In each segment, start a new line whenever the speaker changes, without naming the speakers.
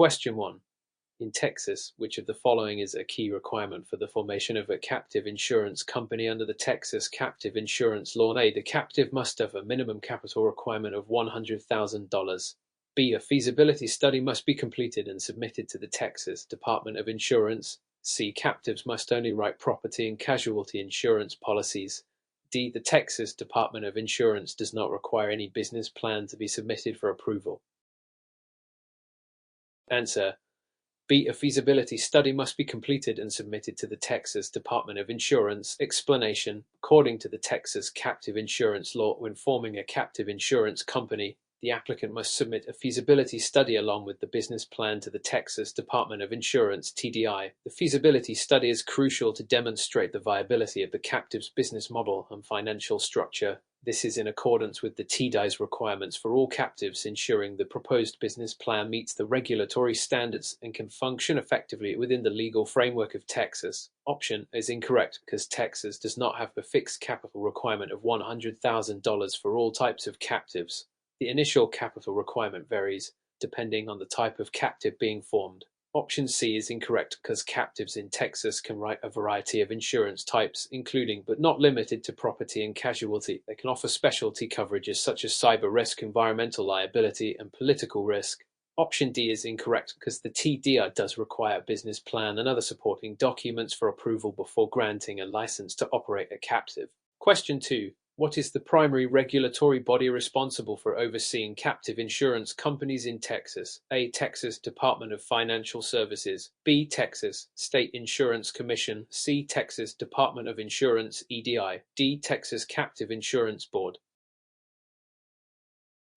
Question 1. In Texas, which of the following is a key requirement for the formation of a captive insurance company under the Texas Captive Insurance Law? A. The captive must have a minimum capital requirement of $100,000. B. A feasibility study must be completed and submitted to the Texas Department of Insurance. C. Captives must only write property and casualty insurance policies. D. The Texas Department of Insurance does not require any business plan to be submitted for approval. Answer: B. A feasibility study must be completed and submitted to the Texas Department of Insurance. Explanation: according to the Texas Captive Insurance Law, when forming a captive insurance company, the applicant must submit a feasibility study along with the business plan to the Texas Department of Insurance (TDI). The feasibility study is crucial to demonstrate the viability of the captive's business model and financial structure. This is in accordance with the TDI's requirements for all captives, ensuring the proposed business plan meets the regulatory standards and can function effectively within the legal framework of Texas. Option is incorrect because Texas does not have a fixed capital requirement of $100,000 for all types of captives. The initial capital requirement varies depending on the type of captive being formed. Option C is incorrect because captives in Texas can write a variety of insurance types, including but not limited to property and casualty. They can offer specialty coverages such as cyber risk, environmental liability, and political risk. Option D is incorrect because the TDI does require a business plan and other supporting documents for approval before granting a license to operate a captive. Question 2. What is the primary regulatory body responsible for overseeing captive insurance companies in Texas? A. Texas Department of Financial Services. B. Texas State Insurance Commission. C. Texas Department of Insurance (EDI). D. Texas Captive Insurance Board.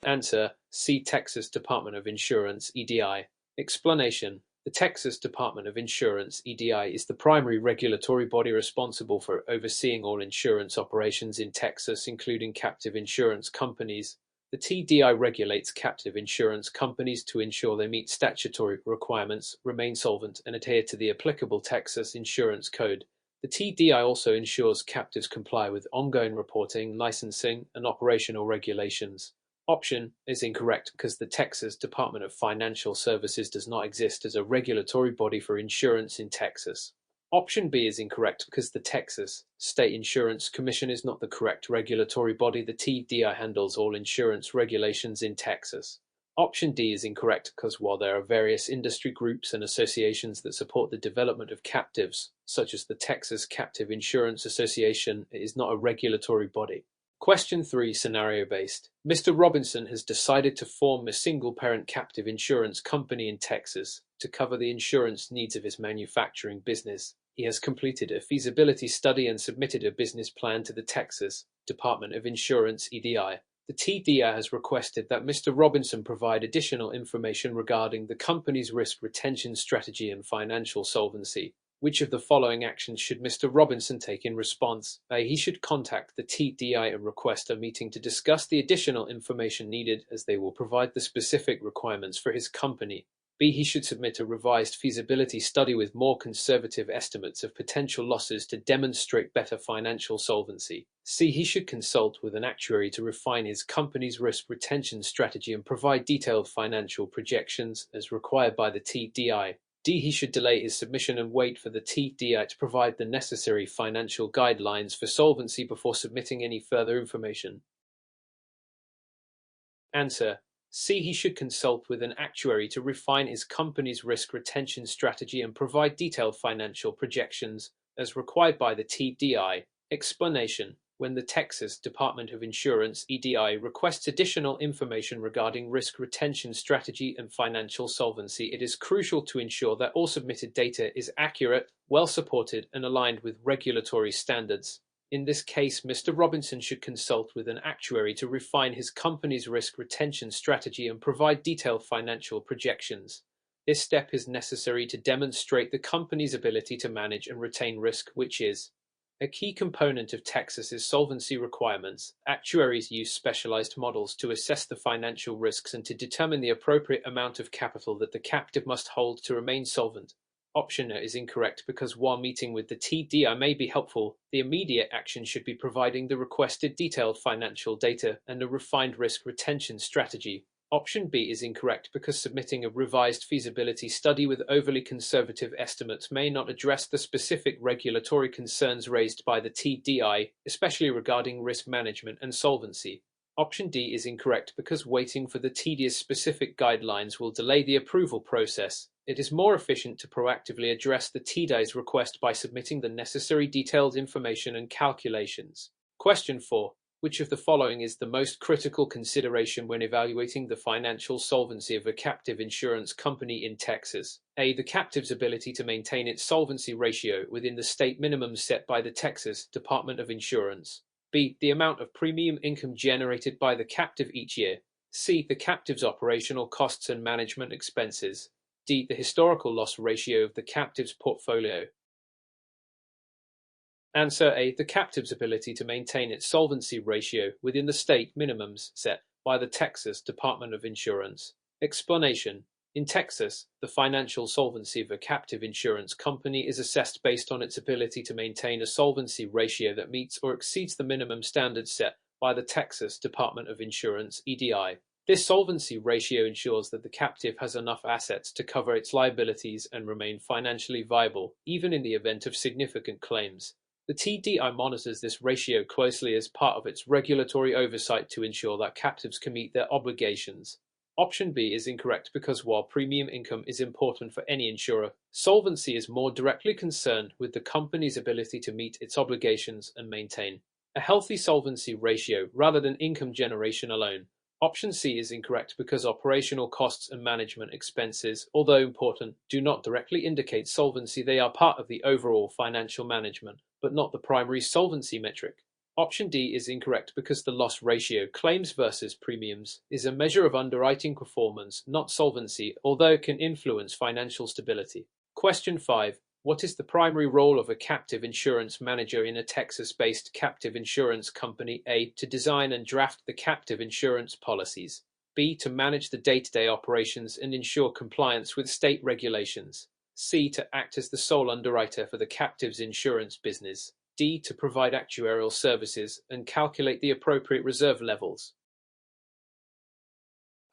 Answer: C. Texas Department of Insurance (EDI). Explanation: the Texas Department of Insurance (EDI) is the primary regulatory body responsible for overseeing all insurance operations in Texas, including captive insurance companies. The TDI regulates captive insurance companies to ensure they meet statutory requirements, remain solvent, and adhere to the applicable Texas Insurance Code. The TDI also ensures captives comply with ongoing reporting, licensing, and operational regulations. Option is incorrect because the Texas Department of Financial Services does not exist as a regulatory body for insurance in Texas. Option B is incorrect because the Texas State Insurance Commission is not the correct regulatory body. The TDI handles all insurance regulations in Texas. Option D is incorrect because while there are various industry groups and associations that support the development of captives, such as the Texas Captive Insurance Association, it is not a regulatory body. Question 3, scenario-based. Mr. Robinson has decided to form a single-parent captive insurance company in Texas to cover the insurance needs of his manufacturing business. He has completed a feasibility study and submitted a business plan to the Texas Department of Insurance (EDI). The TDI has requested that Mr. Robinson provide additional information regarding the company's risk retention strategy and financial solvency. Which of the following actions should Mr. Robinson take in response? A. He should contact the TDI and request a meeting to discuss the additional information needed, as they will provide the specific requirements for his company. B. He should submit a revised feasibility study with more conservative estimates of potential losses to demonstrate better financial solvency. C. He should consult with an actuary to refine his company's risk retention strategy and provide detailed financial projections as required by the TDI. D. He should delay his submission and wait for the TDI to provide the necessary financial guidelines for solvency before submitting any further information. Answer: C. He should consult with an actuary to refine his company's risk retention strategy and provide detailed financial projections as required by the TDI. Explanation: when the Texas Department of Insurance (EDI) requests additional information regarding risk retention strategy and financial solvency, it is crucial to ensure that all submitted data is accurate, well supported, and aligned with regulatory standards. In this case, Mr. Robinson should consult with an actuary to refine his company's risk retention strategy and provide detailed financial projections. This step is necessary to demonstrate the company's ability to manage and retain risk, which is a key component of Texas's solvency requirements. Actuaries use specialized models to assess the financial risks and to determine the appropriate amount of capital that the captive must hold to remain solvent. Option A is incorrect because while meeting with the TDI may be helpful, the immediate action should be providing the requested detailed financial data and a refined risk retention strategy. Option B is incorrect because submitting a revised feasibility study with overly conservative estimates may not address the specific regulatory concerns raised by the TDI, especially regarding risk management and solvency. Option D is incorrect because waiting for the TDI's specific guidelines will delay the approval process. It is more efficient to proactively address the TDI's request by submitting the necessary detailed information and calculations. Question 4. Which of the following is the most critical consideration when evaluating the financial solvency of a captive insurance company in Texas? A. The captive's ability to maintain its solvency ratio within the state minimums set by the Texas Department of Insurance. B. The amount of premium income generated by the captive each year. C. The captive's operational costs and management expenses. D. The historical loss ratio of the captive's portfolio. Answer A. The captive's ability to maintain its solvency ratio within the state minimums set by the Texas Department of Insurance. Explanation. In Texas, the financial solvency of a captive insurance company is assessed based on its ability to maintain a solvency ratio that meets or exceeds the minimum standards set by the Texas Department of Insurance (EDI). This solvency ratio ensures that the captive has enough assets to cover its liabilities and remain financially viable, even in the event of significant claims. The TDI monitors this ratio closely as part of its regulatory oversight to ensure that captives can meet their obligations. Option B is incorrect because while premium income is important for any insurer, solvency is more directly concerned with the company's ability to meet its obligations and maintain a healthy solvency ratio rather than income generation alone. Option C is incorrect because operational costs and management expenses, although important, do not directly indicate solvency. They are part of the overall financial management, but not the primary solvency metric. Option D is incorrect because the loss ratio, claims versus premiums, is a measure of underwriting performance, not solvency, although it can influence financial stability. Question 5. What is the primary role of a captive insurance manager in a Texas-based captive insurance company? A. To design and draft the captive insurance policies. B. To manage the day-to-day operations and ensure compliance with state regulations. C. To act as the sole underwriter for the captive's insurance business. D. To provide actuarial services and calculate the appropriate reserve levels.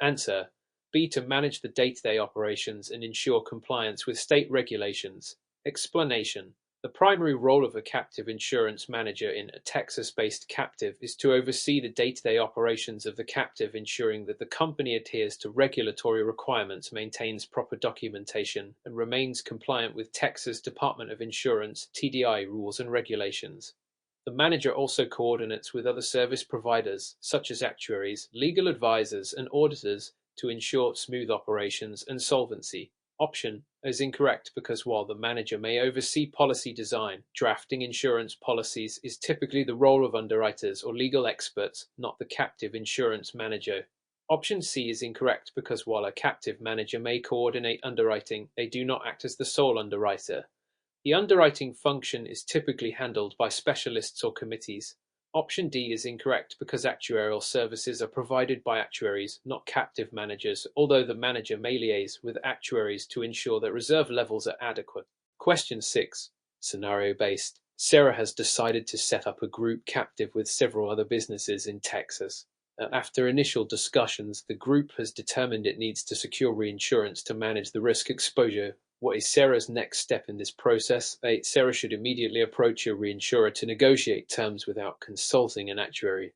Answer. B. To manage the day-to-day operations and ensure compliance with state regulations. Explanation. The primary role of a captive insurance manager in a Texas-based captive is to oversee the day-to-day operations of the captive, ensuring that the company adheres to regulatory requirements, maintains proper documentation, and remains compliant with Texas Department of Insurance (TDI) rules and regulations. The manager also coordinates with other service providers, such as actuaries, legal advisors, and auditors, to ensure smooth operations and solvency. Option is incorrect because while the manager may oversee policy design, drafting insurance policies is typically the role of underwriters or legal experts, not the captive insurance manager. Option C is incorrect because while a captive manager may coordinate underwriting, they do not act as the sole underwriter. The underwriting function is typically handled by specialists or committees. Option D is incorrect because actuarial services are provided by actuaries, not captive managers, although the manager may liaise with actuaries to ensure that reserve levels are adequate. Question 6. Scenario-based. Sarah has decided to set up a group captive with several other businesses in Texas. After initial discussions, the group has determined it needs to secure reinsurance to manage the risk exposure. What is Sarah's next step in this process? A. Sarah should immediately approach a reinsurer to negotiate terms without consulting an actuary.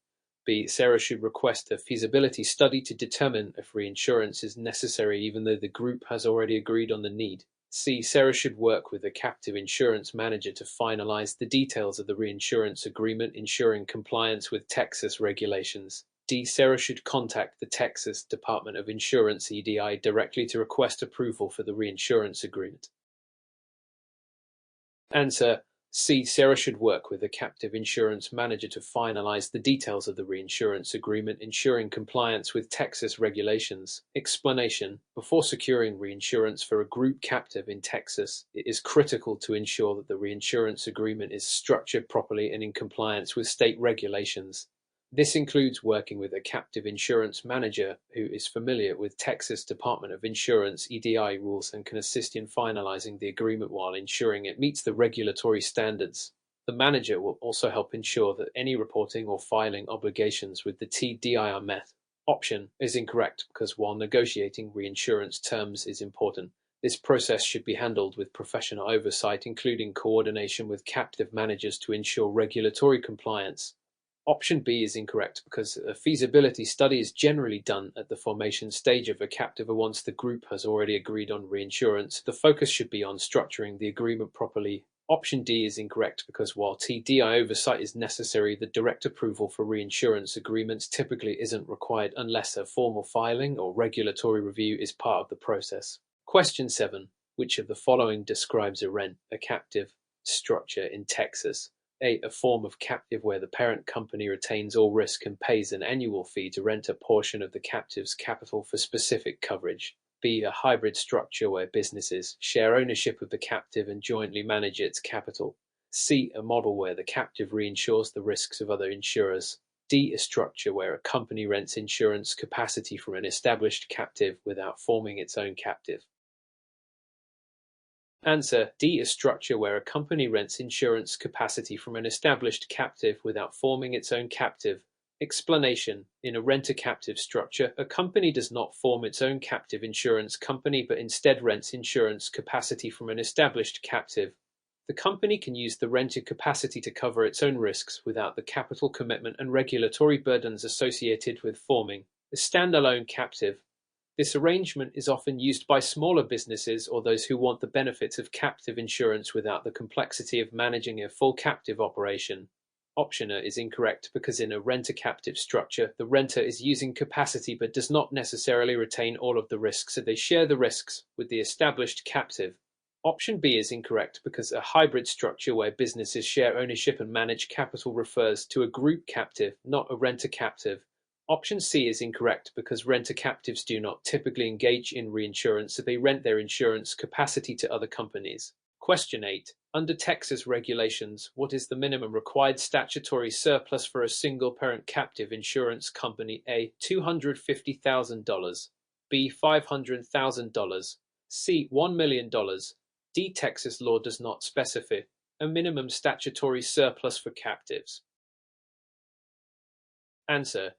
B. Sarah should request a feasibility study to determine if reinsurance is necessary even though the group has already agreed on the need. C. Sarah should work with a captive insurance manager to finalize the details of the reinsurance agreement, ensuring compliance with Texas regulations. D. Sarah should contact the Texas Department of Insurance (EDI) directly to request approval for the reinsurance agreement. Answer. C. Sarah should work with a captive insurance manager to finalize the details of the reinsurance agreement, ensuring compliance with Texas regulations. Explanation. Before securing reinsurance for a group captive in Texas, it is critical to ensure that the reinsurance agreement is structured properly and in compliance with state regulations. This includes working with a captive insurance manager who is familiar with Texas Department of Insurance (EDI) rules and can assist in finalizing the agreement while ensuring it meets the regulatory standards. The manager will also help ensure that any reporting or filing obligations with the TDI are met. Option is incorrect because while negotiating reinsurance terms is important, this process should be handled with professional oversight, including coordination with captive managers to ensure regulatory compliance. Option B is incorrect because a feasibility study is generally done at the formation stage of a captive, or once the group has already agreed on reinsurance. The focus should be on structuring the agreement properly. Option D is incorrect because while TDI oversight is necessary, the direct approval for reinsurance agreements typically isn't required unless a formal filing or regulatory review is part of the process. Question 7. Which of the following describes a captive structure in Texas? A form of captive where the parent company retains all risk and pays an annual fee to rent a portion of the captive's capital for specific coverage. B. A hybrid structure where businesses share ownership of the captive and jointly manage its capital. C. A model where the captive reinsures the risks of other insurers. D. A structure where a company rents insurance capacity from an established captive without forming its own captive. Answer: D. A structure where a company rents insurance capacity from an established captive without forming its own captive. Explanation: in a rent-a-captive structure, a company does not form its own captive insurance company but instead rents insurance capacity from an established captive. The company can use the rented capacity to cover its own risks without the capital commitment and regulatory burdens associated with forming a standalone captive. This arrangement is often used by smaller businesses or those who want the benefits of captive insurance without the complexity of managing a full captive operation. Option A is incorrect because in a rent-a-captive structure, the renter is using capacity but does not necessarily retain all of the risks, so they share the risks with the established captive. Option B is incorrect because a hybrid structure where businesses share ownership and manage capital refers to a group captive, not a rent-a-captive. Option C is incorrect because renter-captives do not typically engage in reinsurance, so they rent their insurance capacity to other companies. Question 8. Under Texas regulations, what is the minimum required statutory surplus for a single parent captive insurance company? A. $250,000. B. $500,000. C. $1 million. D. Texas law does not specify a minimum statutory surplus for captives. Answer: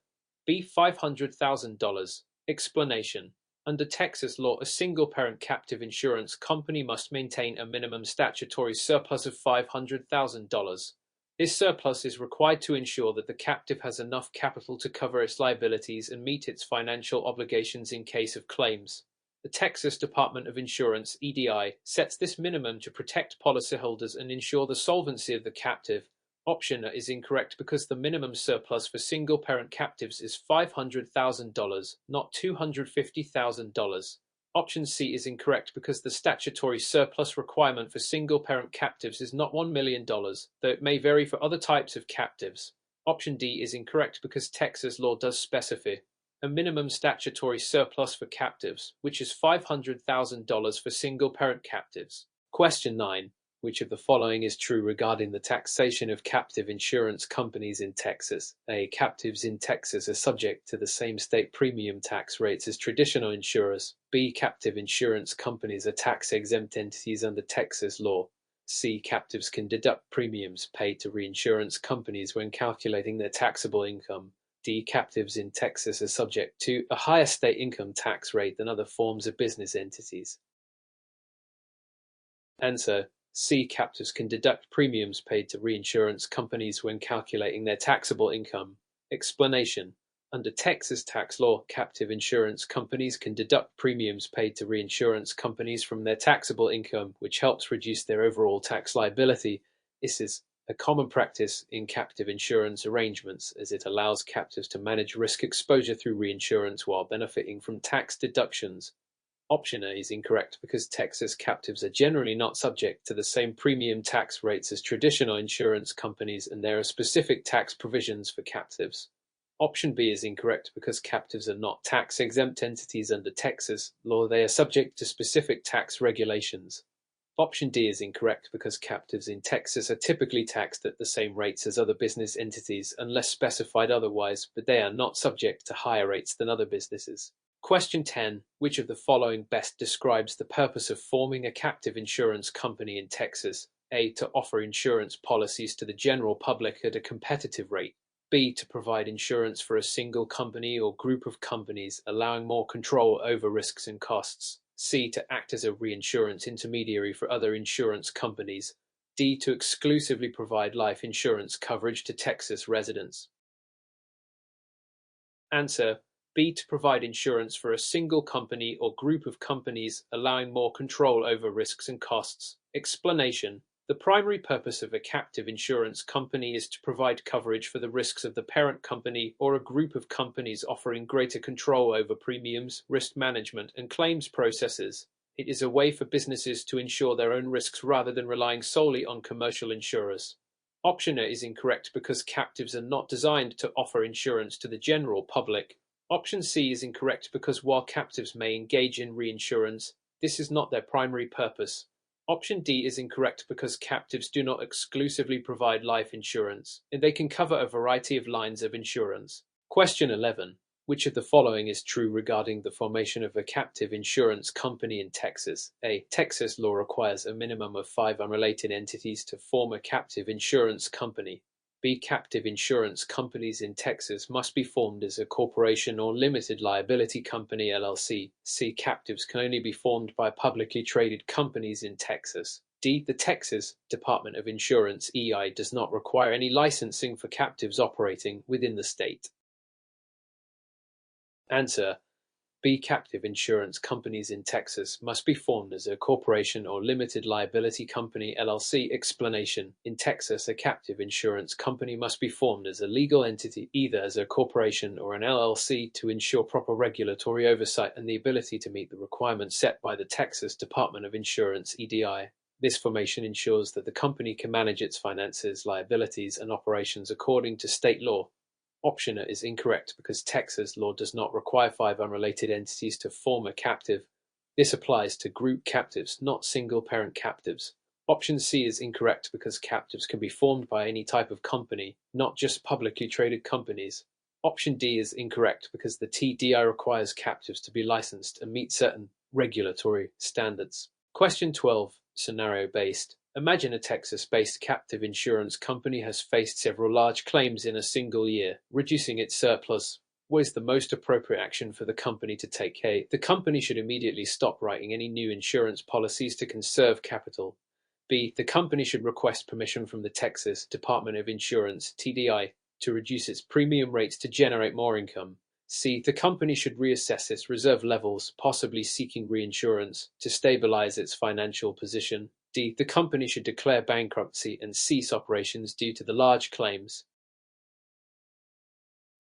B. $500,000. Explanation: under Texas law, a single-parent captive insurance company must maintain a minimum statutory surplus of $500,000. This surplus is required to ensure that the captive has enough capital to cover its liabilities and meet its financial obligations in case of claims. The Texas Department of Insurance (EDI) sets this minimum to protect policyholders and ensure the solvency of the captive. Option A is incorrect because the minimum surplus for single-parent captives is $500,000, not $250,000. Option C is incorrect because the statutory surplus requirement for single-parent captives is not $1 million, though it may vary for other types of captives. Option D is incorrect because Texas law does specify a minimum statutory surplus for captives, which is $500,000 for single-parent captives. Question 9. Which of the following is true regarding the taxation of captive insurance companies in Texas? A. Captives in Texas are subject to the same state premium tax rates as traditional insurers. B. Captive insurance companies are tax-exempt entities under Texas law. C. Captives can deduct premiums paid to reinsurance companies when calculating their taxable income. D. Captives in Texas are subject to a higher state income tax rate than other forms of business entities. Answer: C. Captives can deduct premiums paid to reinsurance companies when calculating their taxable income. Explanation: under Texas tax law, captive insurance companies can deduct premiums paid to reinsurance companies from their taxable income, which helps reduce their overall tax liability. This is a common practice in captive insurance arrangements, as it allows captives to manage risk exposure through reinsurance while benefiting from tax deductions. Option A is incorrect because Texas captives are generally not subject to the same premium tax rates as traditional insurance companies, and there are specific tax provisions for captives. Option B is incorrect because captives are not tax-exempt entities under Texas law. They are subject to specific tax regulations. Option D is incorrect because captives in Texas are typically taxed at the same rates as other business entities unless specified otherwise, but they are not subject to higher rates than other businesses. Question 10. Which of the following best describes the purpose of forming a captive insurance company in Texas? A. To offer insurance policies to the general public at a competitive rate. B. To provide insurance for a single company or group of companies, allowing more control over risks and costs. C. To act as a reinsurance intermediary for other insurance companies. D. To exclusively provide life insurance coverage to Texas residents. Answer: B. To provide insurance for a single company or group of companies, allowing more control over risks and costs. Explanation: the primary purpose of a captive insurance company is to provide coverage for the risks of the parent company or a group of companies, offering greater control over premiums, risk management, and claims processes. It is a way for businesses to insure their own risks rather than relying solely on commercial insurers. Option A is incorrect because captives are not designed to offer insurance to the general public. Option C is incorrect because while captives may engage in reinsurance, this is not their primary purpose. Option D is incorrect because captives do not exclusively provide life insurance, and they can cover a variety of lines of insurance. Question 11. Which of the following is true regarding the formation of a captive insurance company in Texas? A. Texas law requires a minimum of 5 unrelated entities to form a captive insurance company. B. Captive insurance companies in Texas must be formed as a corporation or limited liability company LLC. C. Captives can only be formed by publicly traded companies in Texas. D. The Texas Department of Insurance (EI) does not require any licensing for captives operating within the state. Answer: B. Captive insurance companies in Texas must be formed as a corporation or limited liability company LLC. Explanation: in Texas, a captive insurance company must be formed as a legal entity, either as a corporation or an LLC, to ensure proper regulatory oversight and the ability to meet the requirements set by the Texas Department of Insurance (EDI). This formation ensures that the company can manage its finances, liabilities, and operations according to state law. Option A is incorrect because Texas law does not require 5 unrelated entities to form a captive. This applies to group captives, not single parent captives. Option C is incorrect because captives can be formed by any type of company, not just publicly traded companies. Option D is incorrect because the TDI requires captives to be licensed and meet certain regulatory standards. Question 12. Scenario-based. Imagine a Texas-based captive insurance company has faced several large claims in a single year, reducing its surplus. What is the most appropriate action for the company to take? A. The company should immediately stop writing any new insurance policies to conserve capital. B. The company should request permission from the Texas Department of Insurance (TDI) to reduce its premium rates to generate more income. C. The company should reassess its reserve levels, possibly seeking reinsurance, to stabilize its financial position. D. The company should declare bankruptcy and cease operations due to the large claims.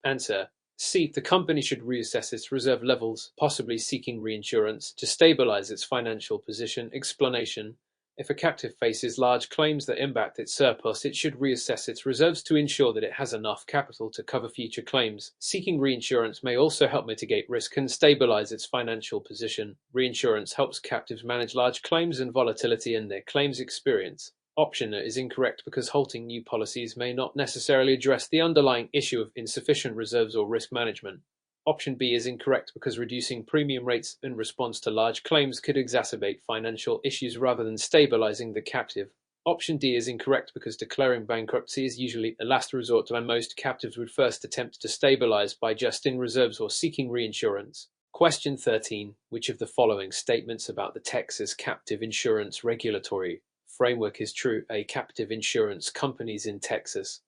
Answer: C. The company should reassess its reserve levels, possibly seeking reinsurance, to stabilize its financial position. Explanation: if a captive faces large claims that impact its surplus, it should reassess its reserves to ensure that it has enough capital to cover future claims. Seeking reinsurance may also help mitigate risk and stabilize its financial position. Reinsurance helps captives manage large claims and volatility in their claims experience. Option is incorrect because halting new policies may not necessarily address the underlying issue of insufficient reserves or risk management. Option B is incorrect because reducing premium rates in response to large claims could exacerbate financial issues rather than stabilizing the captive. Option D is incorrect because declaring bankruptcy is usually a last resort and most captives would first attempt to stabilize by adjusting reserves or seeking reinsurance. Question 13. Which of the following statements about the Texas captive insurance regulatory framework is true? A. Captive insurance companies in Texas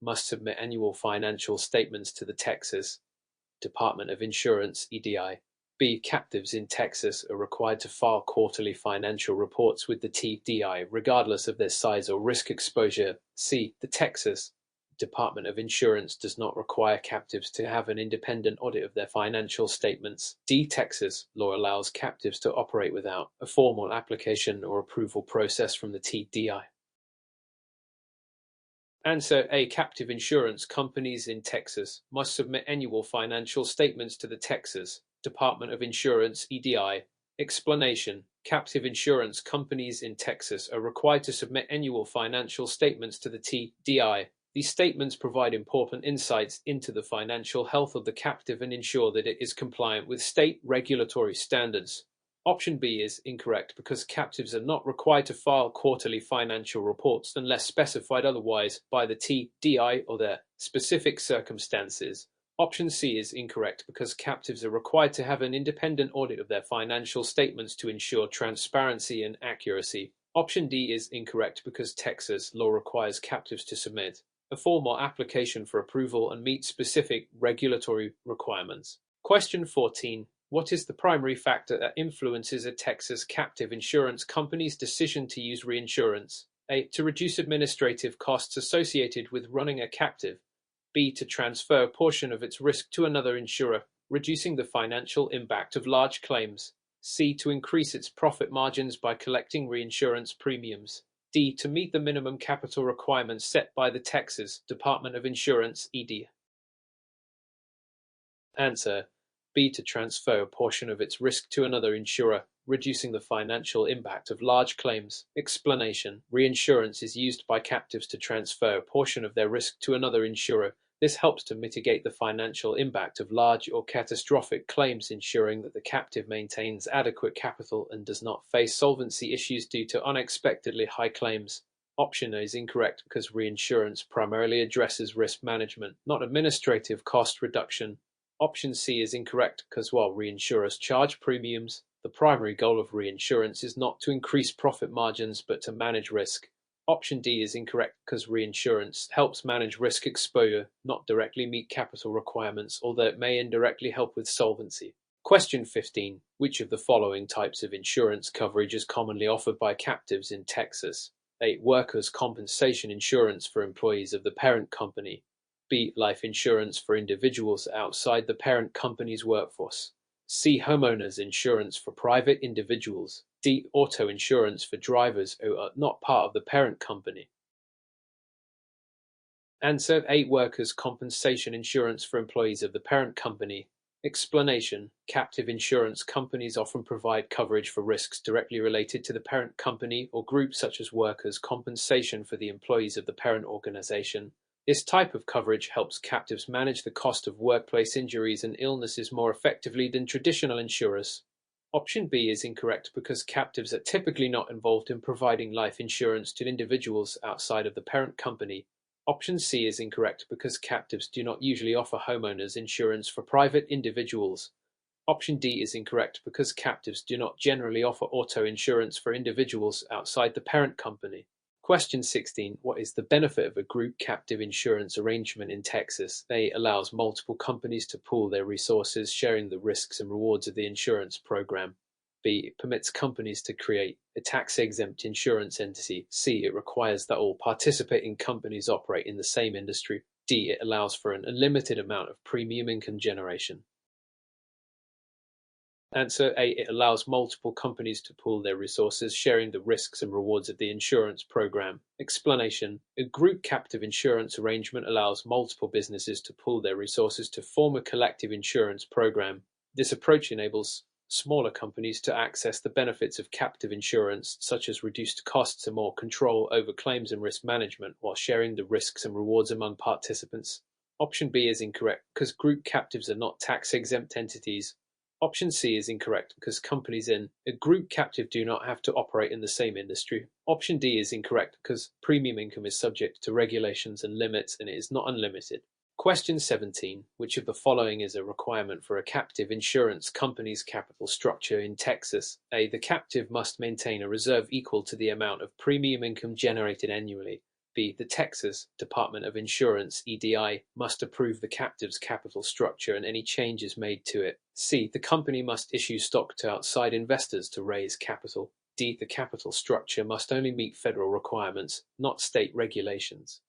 must submit annual financial statements to the Texas Department of Insurance (EDI). B. Captives in Texas are required to file quarterly financial reports with the TDI, regardless of their size or risk exposure. C. The Texas Department of Insurance does not require captives to have an independent audit of their financial statements. D. Texas law allows captives to operate without a formal application or approval process from the TDI. Answer A. Captive insurance companies in Texas must submit annual financial statements to the Texas Department of Insurance (EDI). Explanation: captive insurance companies in Texas are required to submit annual financial statements to the TDI. These statements provide important insights into the financial health of the captive and ensure that it is compliant with state regulatory standards. Option B is incorrect because captives are not required to file quarterly financial reports unless specified otherwise by the TDI or their specific circumstances. Option C is incorrect because captives are required to have an independent audit of their financial statements to ensure transparency and accuracy. Option D is incorrect because Texas law requires captives to submit a form or application for approval and meet specific regulatory requirements. Question 14. What is the primary factor that influences a Texas captive insurance company's decision to use reinsurance? A. To reduce administrative costs associated with running a captive. B. To transfer a portion of its risk to another insurer, reducing the financial impact of large claims. C. To increase its profit margins by collecting reinsurance premiums. D. To meet the minimum capital requirements set by the Texas Department of Insurance, ED. Answer: B. To transfer a portion of its risk to another insurer, reducing the financial impact of large claims. Explanation: Reinsurance is used by captives to transfer a portion of their risk to another insurer. This helps to mitigate the financial impact of large or catastrophic claims, ensuring that the captive maintains adequate capital and does not face solvency issues due to unexpectedly high claims. Option A is incorrect because reinsurance primarily addresses risk management, not administrative cost reduction. Option C is incorrect because while reinsurers charge premiums, the primary goal of reinsurance is not to increase profit margins but to manage risk. Option D is incorrect because reinsurance helps manage risk exposure, not directly meet capital requirements, although it may indirectly help with solvency. Question 15. Which of the following types of insurance coverage is commonly offered by captives in Texas? A. Workers' compensation insurance for employees of the parent company. B. Life insurance for individuals outside the parent company's workforce. C. Homeowners insurance for private individuals. D. Auto insurance for drivers who are not part of the parent company. Answer: A. Workers' compensation insurance for employees of the parent company. Explanation: Captive insurance companies often provide coverage for risks directly related to the parent company or group, such as workers' compensation for the employees of the parent organization. This type of coverage helps captives manage the cost of workplace injuries and illnesses more effectively than traditional insurers. Option B is incorrect because captives are typically not involved in providing life insurance to individuals outside of the parent company. Option C is incorrect because captives do not usually offer homeowners insurance for private individuals. Option D is incorrect because captives do not generally offer auto insurance for individuals outside the parent company. Question 16. What is the benefit of a group captive insurance arrangement in Texas? A. Allows multiple companies to pool their resources, sharing the risks and rewards of the insurance program. B. It permits companies to create a tax-exempt insurance entity. C. It requires that all participating companies operate in the same industry. D. It allows for an unlimited amount of premium income generation. Answer A. It allows multiple companies to pool their resources, sharing the risks and rewards of the insurance program. Explanation: A group captive insurance arrangement allows multiple businesses to pool their resources to form a collective insurance program. This approach enables smaller companies to access the benefits of captive insurance, such as reduced costs and more control over claims and risk management, while sharing the risks and rewards among participants. Option B is incorrect because group captives are not tax-exempt entities. Option C is incorrect because companies in a group captive do not have to operate in the same industry. Option D is incorrect because premium income is subject to regulations and limits and it is not unlimited. Question 17. Which of the following is a requirement for a captive insurance company's capital structure in Texas? A. The captive must maintain a reserve equal to the amount of premium income generated annually. B. The Texas Department of Insurance, EDI, must approve the captive's capital structure and any changes made to it. C. The company must issue stock to outside investors to raise capital. D. The capital structure must only meet federal requirements, not state regulations.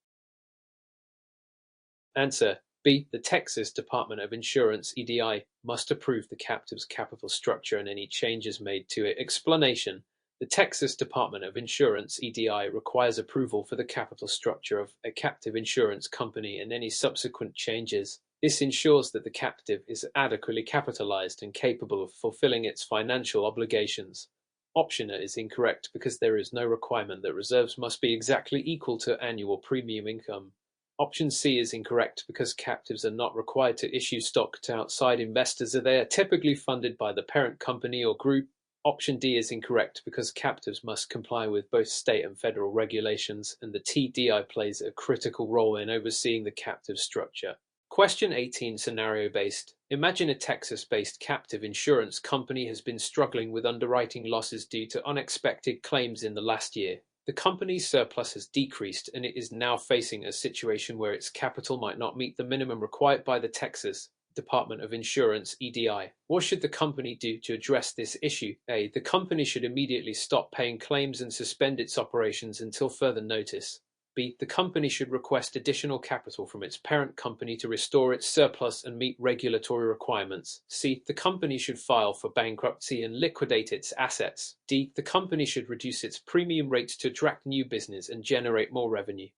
Answer: B. The Texas Department of Insurance, EDI, must approve the captive's capital structure and any changes made to it. Explanation: The Texas Department of Insurance, EDI, requires approval for the capital structure of a captive insurance company and any subsequent changes. This ensures that the captive is adequately capitalized and capable of fulfilling its financial obligations. Option A is incorrect because there is no requirement that reserves must be exactly equal to annual premium income. Option C is incorrect because captives are not required to issue stock to outside investors as they are typically funded by the parent company or group. Option D is incorrect because captives must comply with both state and federal regulations, and the TDI plays a critical role in overseeing the captive structure. Question 18, scenario-based. Imagine a Texas-based captive insurance company has been struggling with underwriting losses due to unexpected claims in the last year. The company's surplus has decreased, and it is now facing a situation where its capital might not meet the minimum required by the Texas Department of Insurance (EDI). What should the company do to address this issue? A. The company should immediately stop paying claims and suspend its operations until further notice. B. The company should request additional capital from its parent company to restore its surplus and meet regulatory requirements. C. The company should file for bankruptcy and liquidate its assets. D. The company should reduce its premium rates to attract new business and generate more revenue.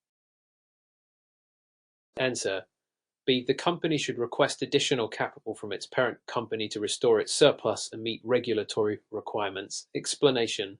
Answer. B. The company should request additional capital from its parent company to restore its surplus and meet regulatory requirements. Explanation.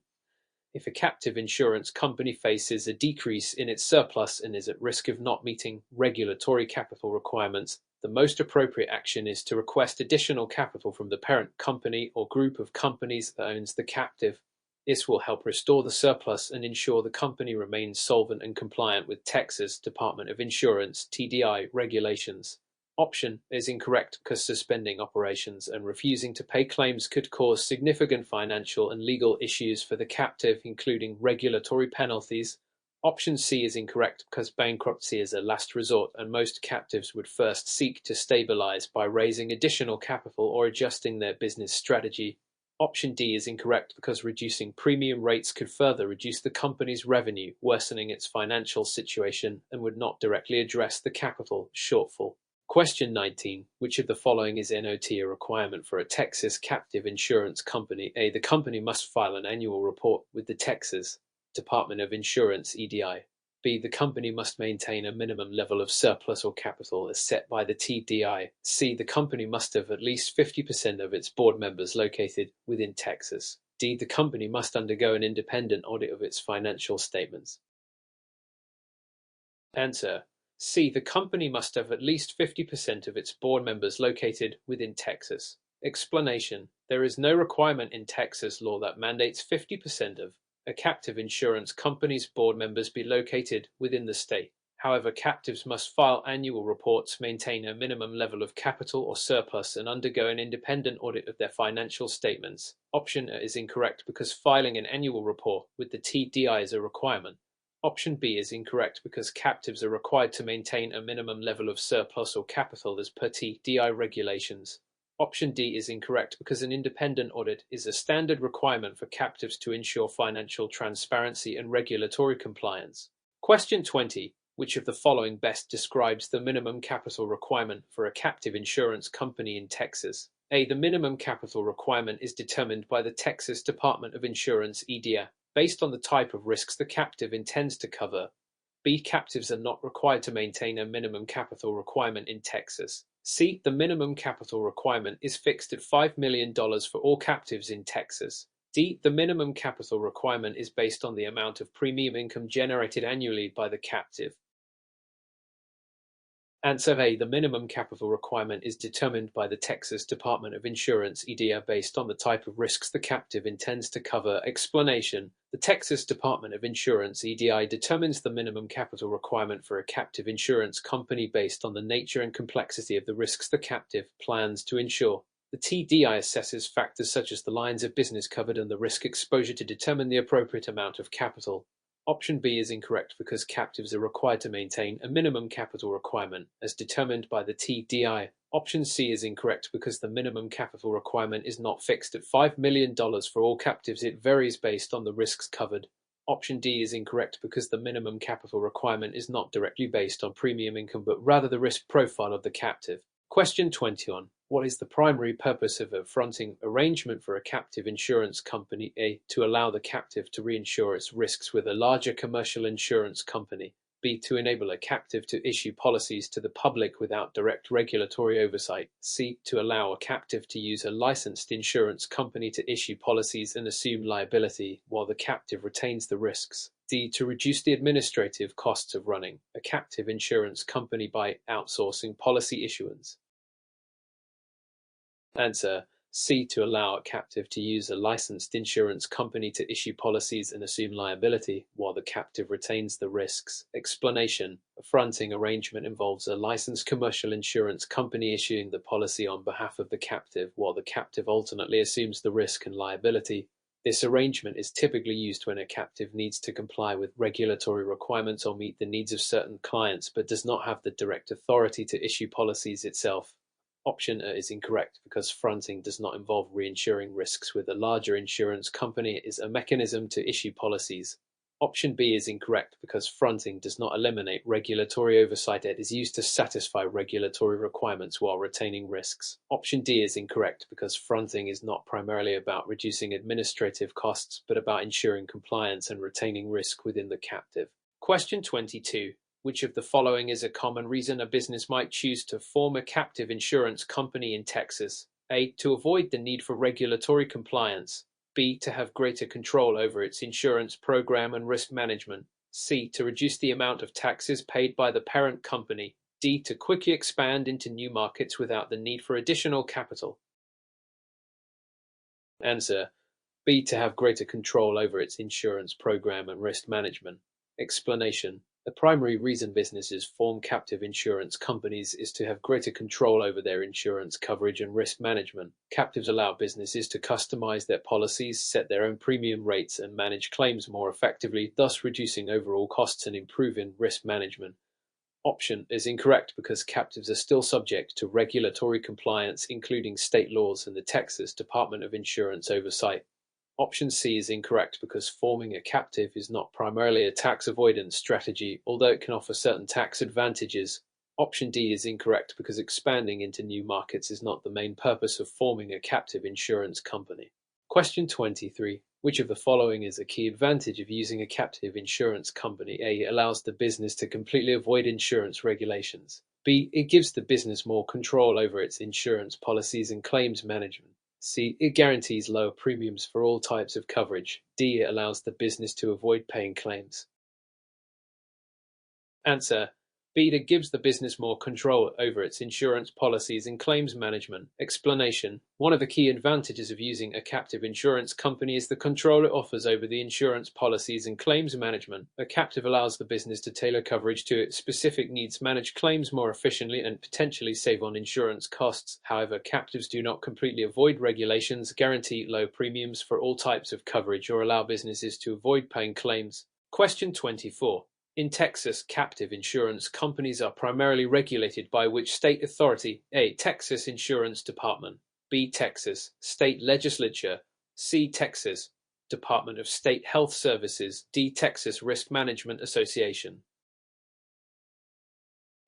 If a captive insurance company faces a decrease in its surplus and is at risk of not meeting regulatory capital requirements, the most appropriate action is to request additional capital from the parent company or group of companies that owns the captive. This will help restore the surplus and ensure the company remains solvent and compliant with Texas Department of Insurance (TDI) regulations. Option is incorrect because suspending operations and refusing to pay claims could cause significant financial and legal issues for the captive, including regulatory penalties. Option C is incorrect because bankruptcy is a last resort and most captives would first seek to stabilize by raising additional capital or adjusting their business strategy. Option D is incorrect because reducing premium rates could further reduce the company's revenue, worsening its financial situation, and would not directly address the capital shortfall. Question 19. Which of the following is not a requirement for a Texas captive insurance company? A. The company must file an annual report with the Texas Department of Insurance (EDI). B. The company must maintain a minimum level of surplus or capital as set by the TDI. C. The company must have at least 50% of its board members located within Texas. D. The company must undergo an independent audit of its financial statements. Answer. C. The company must have at least 50% of its board members located within Texas. Explanation. There is no requirement in Texas law that mandates 50% of a captive insurance company's board members be located within the state. However, captives must file annual reports, maintain a minimum level of capital or surplus, and undergo an independent audit of their financial statements. Option A is incorrect because filing an annual report with the TDI is a requirement. Option B is incorrect because captives are required to maintain a minimum level of surplus or capital as per TDI regulations. Option D is incorrect because an independent audit is a standard requirement for captives to ensure financial transparency and regulatory compliance. Question 20. Which of the following best describes the minimum capital requirement for a captive insurance company in Texas? A. The minimum capital requirement is determined by the Texas Department of Insurance (EDI) based on the type of risks the captive intends to cover. B. Captives are not required to maintain a minimum capital requirement in Texas. C. The minimum capital requirement is fixed at $5 million for all captives in Texas. D. The minimum capital requirement is based on the amount of premium income generated annually by the captive. Answer A. The minimum capital requirement is determined by the Texas Department of Insurance (EDI) based on the type of risks the captive intends to cover. Explanation. The Texas Department of Insurance (EDI) determines the minimum capital requirement for a captive insurance company based on the nature and complexity of the risks the captive plans to insure. The TDI assesses factors such as the lines of business covered and the risk exposure to determine the appropriate amount of capital. Option B is incorrect because captives are required to maintain a minimum capital requirement as determined by the TDI. Option C is incorrect because the minimum capital requirement is not fixed at $5 million for all captives. It varies based on the risks covered. Option D is incorrect because the minimum capital requirement is not directly based on premium income but rather the risk profile of the captive. Question 21. What is the primary purpose of a fronting arrangement for a captive insurance company? A. To allow the captive to reinsure its risks with a larger commercial insurance company. B. To enable a captive to issue policies to the public without direct regulatory oversight. C. To allow a captive to use a licensed insurance company to issue policies and assume liability while the captive retains the risks. D. To reduce the administrative costs of running a captive insurance company by outsourcing policy issuance. Answer. C. To allow a captive to use a licensed insurance company to issue policies and assume liability, while the captive retains the risks. Explanation: a fronting arrangement involves a licensed commercial insurance company issuing the policy on behalf of the captive, while the captive alternately assumes the risk and liability. This arrangement is typically used when a captive needs to comply with regulatory requirements or meet the needs of certain clients, but does not have the direct authority to issue policies itself. Option A is incorrect because fronting does not involve reinsuring risks with a larger insurance company. It is a mechanism to issue policies. Option B is incorrect because fronting does not eliminate regulatory oversight. It is used to satisfy regulatory requirements while retaining risks. Option D is incorrect because fronting is not primarily about reducing administrative costs, but about ensuring compliance and retaining risk within the captive. Question 22. Which of the following is a common reason a business might choose to form a captive insurance company in Texas? A. To avoid the need for regulatory compliance. B. To have greater control over its insurance program and risk management. C. To reduce the amount of taxes paid by the parent company. D. To quickly expand into new markets without the need for additional capital. Answer: B. To have greater control over its insurance program and risk management. Explanation: the primary reason businesses form captive insurance companies is to have greater control over their insurance coverage and risk management. Captives allow businesses to customize their policies, set their own premium rates, and manage claims more effectively, thus reducing overall costs and improving risk management. Option is incorrect because captives are still subject to regulatory compliance, including state laws and the Texas Department of Insurance oversight. Option C is incorrect because forming a captive is not primarily a tax avoidance strategy, although it can offer certain tax advantages. Option D is incorrect because expanding into new markets is not the main purpose of forming a captive insurance company. Question 23. Which of the following is a key advantage of using a captive insurance company? A. It allows the business to completely avoid insurance regulations. B. It gives the business more control over its insurance policies and claims management. C. It guarantees lower premiums for all types of coverage. D. It allows the business to avoid paying claims. Answer: B. It gives the business more control over its insurance policies and claims management. Explanation: one of the key advantages of using a captive insurance company is the control it offers over the insurance policies and claims management. A captive allows the business to tailor coverage to its specific needs, manage claims more efficiently, and potentially save on insurance costs. However, captives do not completely avoid regulations, guarantee low premiums for all types of coverage, or allow businesses to avoid paying claims. Question 24. In Texas, captive insurance companies are primarily regulated by which state authority? A. Texas Insurance Department. B. Texas State Legislature. C. Texas Department of State Health Services. D. Texas Risk Management Association.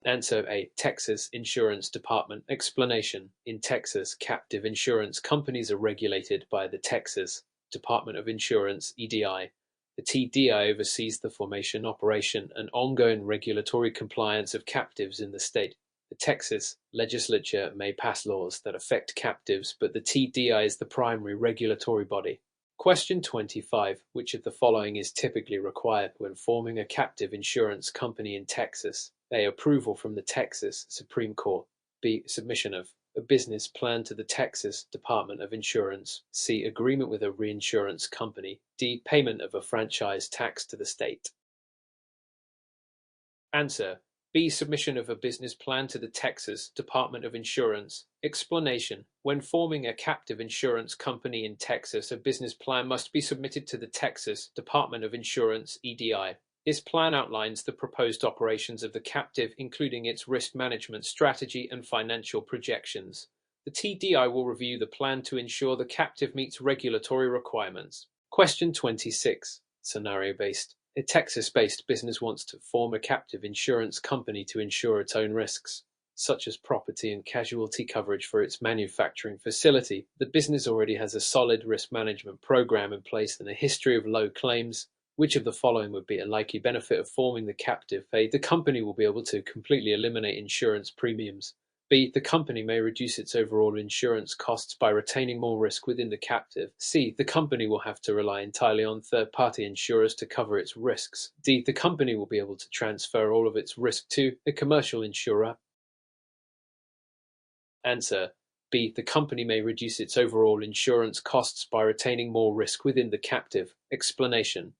Answer A. Texas Insurance Department. Explanation: in Texas, captive insurance companies are regulated by the Texas Department of Insurance, EDI. The TDI oversees the formation, operation, and ongoing regulatory compliance of captives in the state. The Texas legislature may pass laws that affect captives, but the TDI is the primary regulatory body. Question 25. Which of the following is typically required when forming a captive insurance company in Texas? A. Approval from the Texas Supreme Court. B. Submission of a business plan to the Texas Department of Insurance. C. Agreement with a reinsurance company. D. Payment of a franchise tax to the state. Answer: B. Submission of a business plan to the Texas Department of Insurance. Explanation: when forming a captive insurance company in Texas, a business plan must be submitted to the Texas Department of Insurance, EDI. This plan outlines the proposed operations of the captive, including its risk management strategy and financial projections. The TDI will review the plan to ensure the captive meets regulatory requirements. Question 26. Scenario-based. A Texas-based business wants to form a captive insurance company to insure its own risks, such as property and casualty coverage for its manufacturing facility. The business already has a solid risk management program in place and a history of low claims. Which of the following would be a likely benefit of forming the captive? A. The company will be able to completely eliminate insurance premiums. B. The company may reduce its overall insurance costs by retaining more risk within the captive. C. The company will have to rely entirely on third-party insurers to cover its risks. D. The company will be able to transfer all of its risk to a commercial insurer. Answer: B. The company may reduce its overall insurance costs by retaining more risk within the captive. Explanation: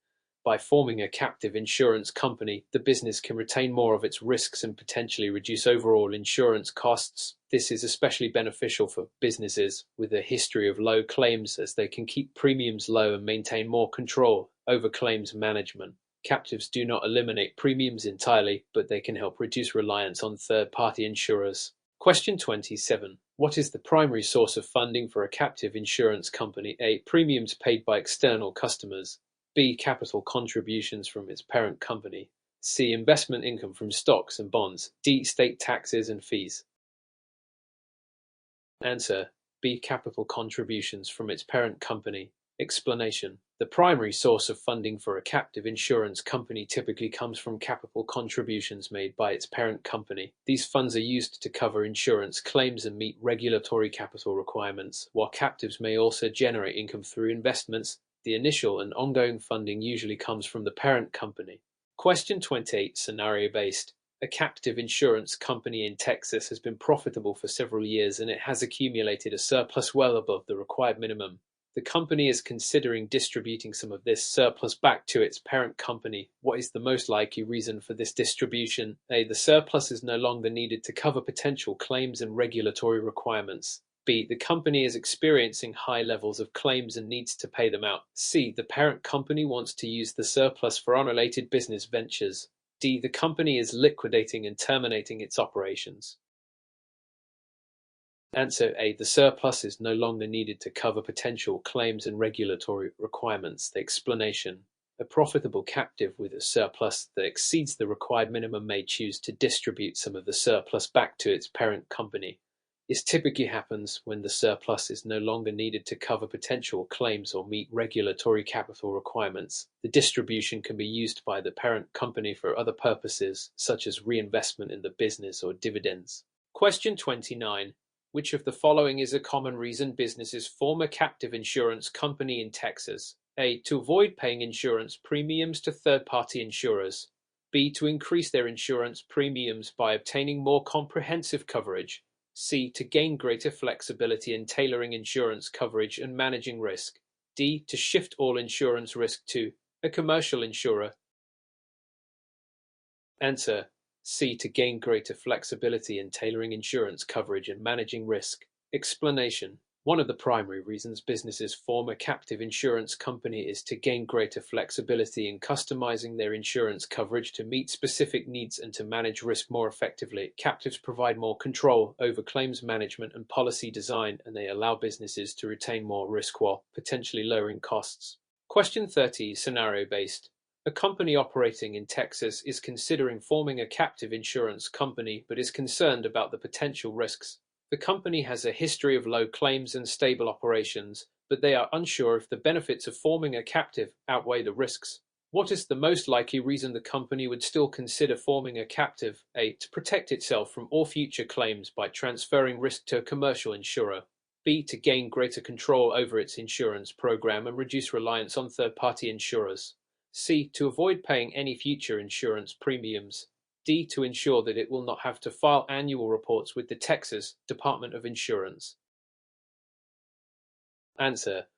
by forming a captive insurance company, the business can retain more of its risks and potentially reduce overall insurance costs. This is especially beneficial for businesses with a history of low claims, as they can keep premiums low and maintain more control over claims management. Captives do not eliminate premiums entirely, but they can help reduce reliance on third-party insurers. Question 27. What is the primary source of funding for a captive insurance company? A. Premiums paid by external customers. B. Capital contributions from its parent company. C. Investment income from stocks and bonds. D. State taxes and fees. Answer: B. Capital contributions from its parent company. Explanation: the primary source of funding for a captive insurance company typically comes from capital contributions made by its parent company. These funds are used to cover insurance claims and meet regulatory capital requirements, while captives may also generate income through investments. The initial and ongoing funding usually comes from the parent company. Question 28. Scenario-based. A captive insurance company in Texas has been profitable for several years, and it has accumulated a surplus well above the required minimum. The company is considering distributing some of this surplus back to its parent company. What is the most likely reason for this distribution? A. The surplus is no longer needed to cover potential claims and regulatory requirements. B. The company is experiencing high levels of claims and needs to pay them out. C. The parent company wants to use the surplus for unrelated business ventures. D. The company is liquidating and terminating its operations. Answer: A. The surplus is no longer needed to cover potential claims and regulatory requirements. The explanation: a profitable captive with a surplus that exceeds the required minimum may choose to distribute some of the surplus back to its parent company. This typically happens when the surplus is no longer needed to cover potential claims or meet regulatory capital requirements. The distribution can be used by the parent company for other purposes, such as reinvestment in the business or dividends. Question 29. Which of the following is a common reason businesses form a captive insurance company in Texas? A. To avoid paying insurance premiums to third-party insurers. B. To increase their insurance premiums by obtaining more comprehensive coverage. C. To gain greater flexibility in tailoring insurance coverage and managing risk. D. To shift all insurance risk to a commercial insurer. Answer: C. To gain greater flexibility in tailoring insurance coverage and managing risk. Explanation: one of the primary reasons businesses form a captive insurance company is to gain greater flexibility in customizing their insurance coverage to meet specific needs and to manage risk more effectively. Captives provide more control over claims management and policy design, and they allow businesses to retain more risk while potentially lowering costs. Question 30. Scenario-based. A company operating in Texas is considering forming a captive insurance company, but is concerned about the potential risks. The company has a history of low claims and stable operations, but they are unsure if the benefits of forming a captive outweigh the risks. What is the most likely reason the company would still consider forming a captive? A. To protect itself from all future claims by transferring risk to a commercial insurer. B. To gain greater control over its insurance program and reduce reliance on third-party insurers. C. To avoid paying any future insurance premiums. D. To ensure that it will not have to file annual reports with the Texas Department of Insurance. Answer: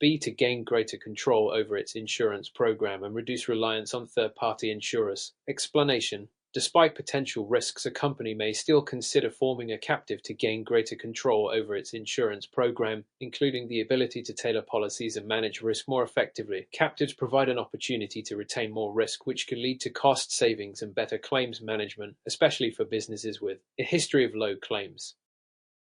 B. To gain greater control over its insurance program and reduce reliance on third-party insurers. Explanation: despite potential risks, a company may still consider forming a captive to gain greater control over its insurance program, including the ability to tailor policies and manage risk more effectively. Captives provide an opportunity to retain more risk, which can lead to cost savings and better claims management, especially for businesses with a history of low claims.